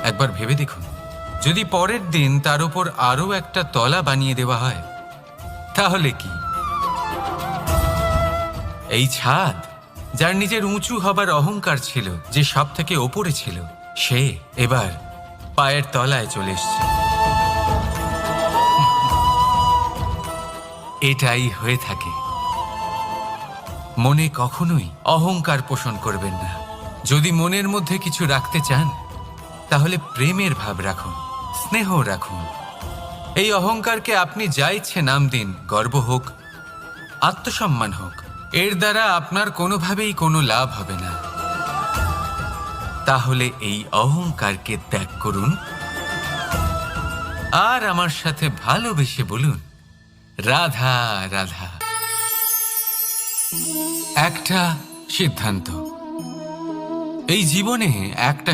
একবার ভেবে দেখুন, যদি পরের দিন তার উপর আরও একটা তলা বানিয়ে দেওয়া হয়, তাহলে কি? এই ছাদ, যার নিজের উঁচু হবার অহংকার ছিল, যে সব থেকে ওপরে ছিল, সে এবার পায়ের তলায় চলে এসছে। এটাই হয়ে থাকে। মনে কখনোই অহংকার পোষণ করবেন না। যদি মনের মধ্যে কিছু রাখতে চান, তাহলে প্রেমের ভাব রাখুন, স্নেহ রাখুন। এই অহংকারকে আপনি যা ইচ্ছে নাম দিন, গর্ব হোক, আত্মসম্মান হোক, এর দ্বারা আপনার কোনোভাবেই কোনো লাভ হবে না। তাহলে এই অহংকারকে ত্যাগ করুন আর আমার সাথে ভালোবেসে বলুন, রাধা রাধা। একটা সিদ্ধান্ত, এই জীবনে একটা